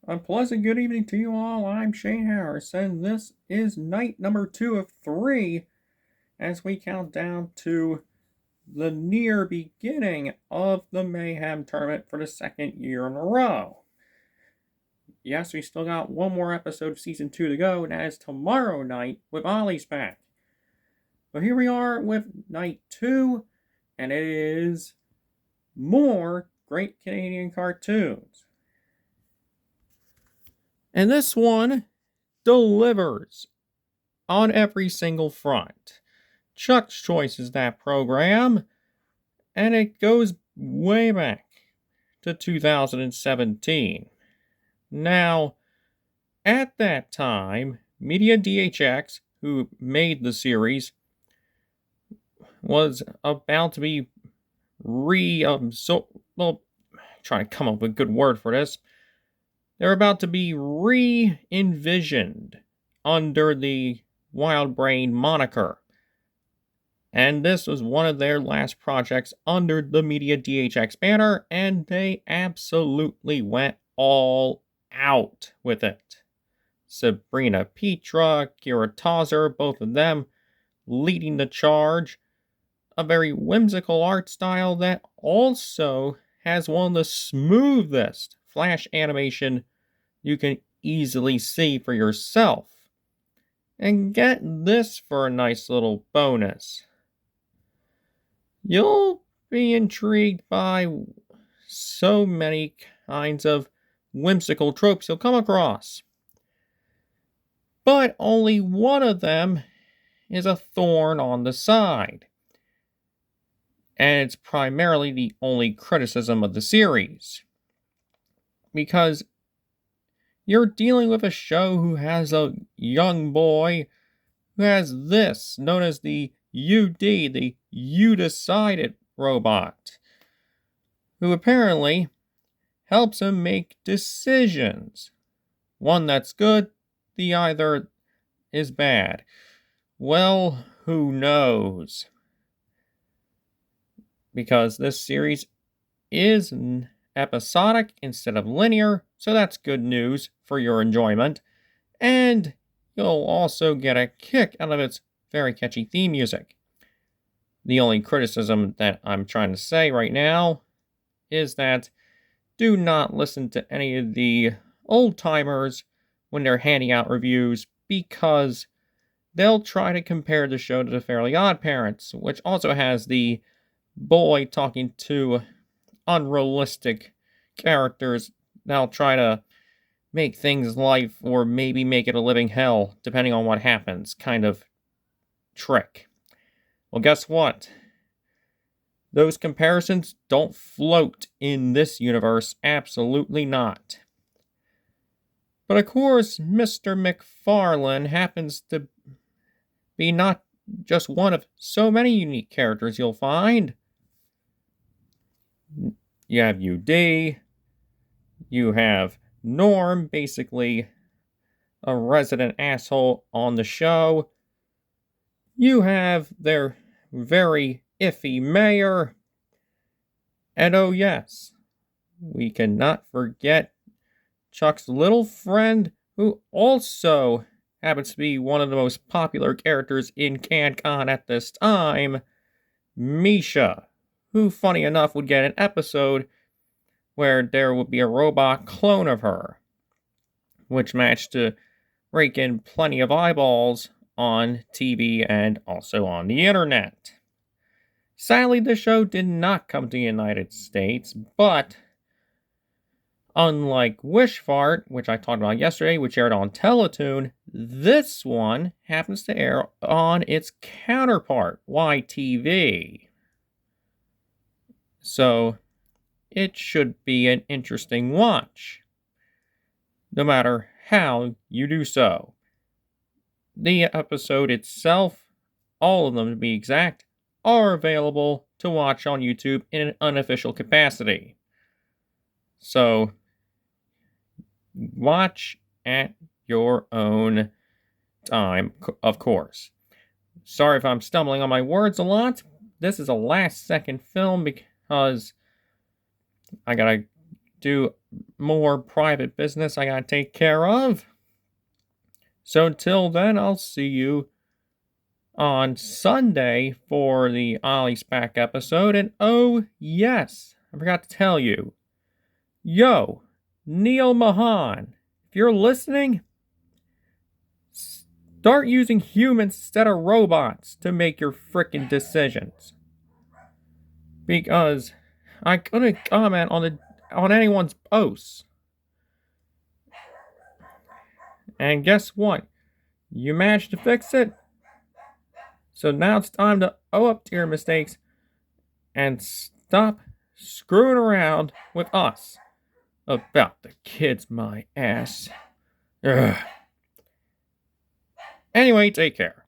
A pleasant good evening to you all. I'm Shane Harris, and this is night number 2 of 3 as we count down to the near beginning of the Mayhem tournament for the second year in a row. Yes, we still got one more episode of season 2 to go, and that is tomorrow night with Ollie's back. But here we are with night 2, and it is more great Canadian cartoons. And this one delivers on every single front. Chuck's Choice is that program, and it goes way back to 2017. Now, at that time, Media DHX, who made the series, was about to be trying to come up with a good word for this. They're about to be re-envisioned under the Wild Brain moniker. And this was one of their last projects under the Media DHX banner, and they absolutely went all out with it. Sabrina Petra, Kira Tauser, both of them leading the charge. A very whimsical art style that also has one of the smoothest flash animation you can easily see for yourself. And get this for a nice little bonus. You'll be intrigued by so many kinds of whimsical tropes you'll come across. But only one of them is a thorn on the side. And it's primarily the only criticism of the series. Because you're dealing with a show who has a young boy who has this, known as the UD, the You Decided robot, who apparently helps him make decisions. One that's good, the other is bad. Well, who knows? Because this series is episodic instead of linear, so that's good news for your enjoyment. And you'll also get a kick out of its very catchy theme music. The only criticism that I'm trying to say right now is that do not listen to any of the old-timers when they're handing out reviews, because they'll try to compare the show to The Fairly Odd Parents, which also has the boy talking to unrealistic characters that'll try to make things life or maybe make it a living hell, depending on what happens, kind of trick. Well, guess what? Those comparisons don't float in this universe. Absolutely not. But of course, Mr. McFarlane happens to be not just one of so many unique characters you'll find. You have UD, you have Norm, basically a resident asshole on the show. You have their very iffy mayor. And oh yes, we cannot forget Chuck's little friend, who also happens to be one of the most popular characters in CanCon at this time, Misha, who, funny enough, would get an episode where there would be a robot clone of her, which managed to rake in plenty of eyeballs on TV and also on the internet. Sadly, the show did not come to the United States, but unlike Wish Fart, which I talked about yesterday, which aired on Teletoon, this one happens to air on its counterpart, YTV. So, it should be an interesting watch, no matter how you do so. The episode itself, all of them to be exact, are available to watch on YouTube in an unofficial capacity. So, watch at your own time, of course. Sorry if I'm stumbling on my words a lot. This is a last-second film because I gotta do more private business I gotta take care of. So until then, I'll see you on Sunday for the Ollie Spack episode. And oh, yes, I forgot to tell you. Yo, Neil Mahan, if you're listening, start using humans instead of robots to make your frickin' decisions. Because I couldn't comment on anyone's posts. And guess what? You managed to fix it. So now it's time to own up to your mistakes and stop screwing around with us about the kids, my ass. Ugh. Anyway, take care.